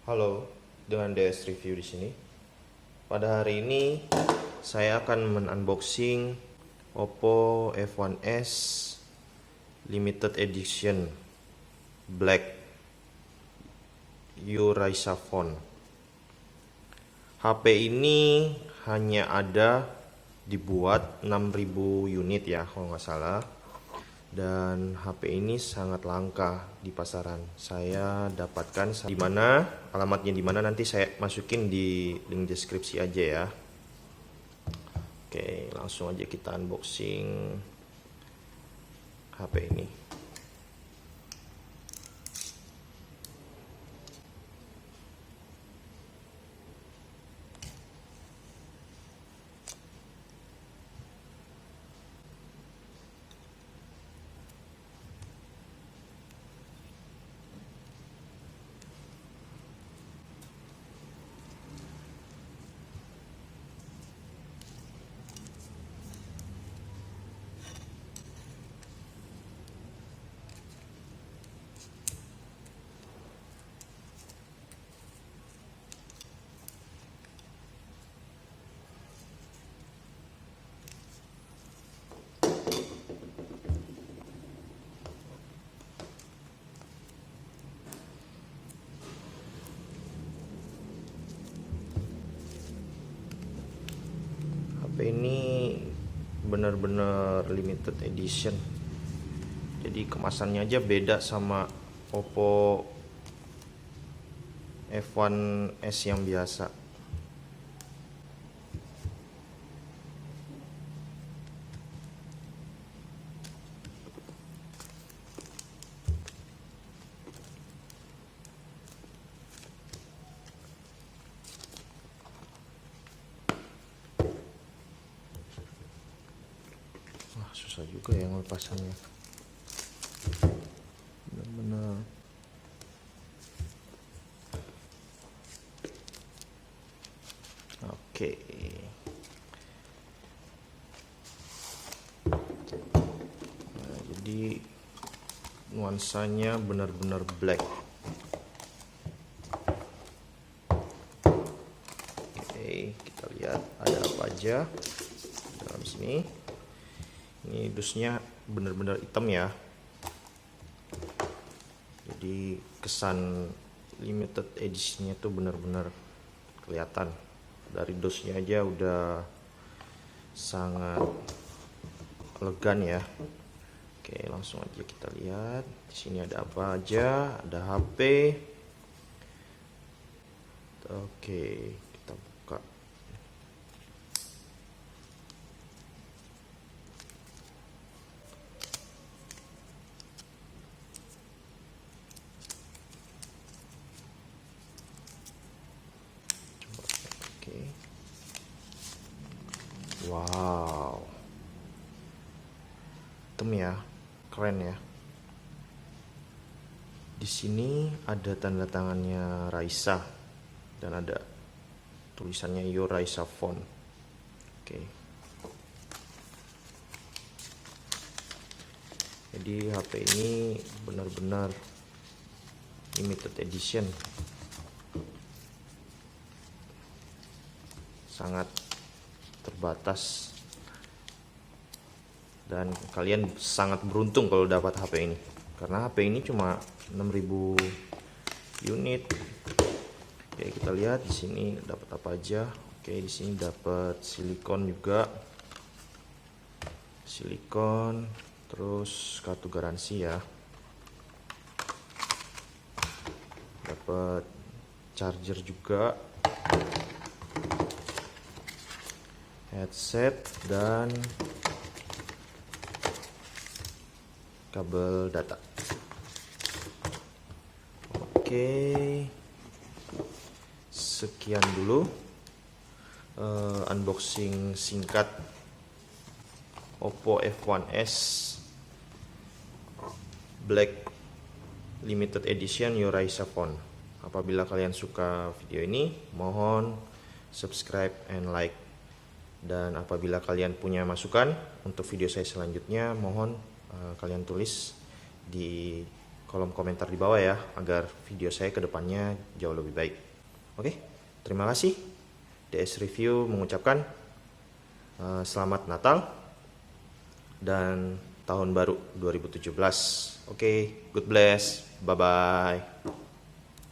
Halo, dengan DS Review di sini. Pada hari ini saya akan men-unboxing Oppo F1s Limited Edition Black Eurasia Phone. HP ini hanya ada dibuat 6.000 unit ya kalau nggak salah. Dan HP ini sangat langka di pasaran. Saya dapatkan di mana, alamatnya di mana nanti saya masukin di link deskripsi aja ya. Oke, langsung aja kita unboxing HP ini. HP ini benar-benar limited edition. Jadi kemasannya aja beda sama Oppo F1s yang biasa. Wah, susah juga ya ngelepasannya. Benar-benar. Oke. Nah, jadi nuansanya benar-benar black. Oke, kita lihat ada apa aja dalam sini. Ini dusnya benar-benar hitam ya. Jadi kesan limited editionnya tuh benar-benar kelihatan. Dari dusnya aja udah sangat elegan ya. Oke, langsung aja kita lihat. Di sini ada apa aja? Ada HP. Oke, kita buka. Oke. Wow. Hitam ya. Keren ya. Di sini ada tanda tangannya Raisa dan ada tulisannya Eurasia Phone. Oke. Jadi HP ini benar-benar limited edition. Sangat terbatas. Dan kalian sangat beruntung kalau dapat HP ini. Karena HP ini cuma 6.000 unit. Oke, kita lihat di sini dapat apa aja. Oke, di sini dapat silikon juga. Silikon, terus kartu garansi ya. Dapat charger juga. Headset dan kabel data. Oke, sekian dulu unboxing singkat Oppo F1s Black Limited Edition Eurasia Phone. Apabila kalian suka video ini, mohon subscribe and like. Dan apabila kalian punya masukan untuk video saya selanjutnya, mohon kalian tulis di kolom komentar di bawah ya, agar video saya kedepannya jauh lebih baik. Oke, terima kasih. DS Review mengucapkan selamat Natal dan tahun baru 2017. Oke, God bless. Bye-bye.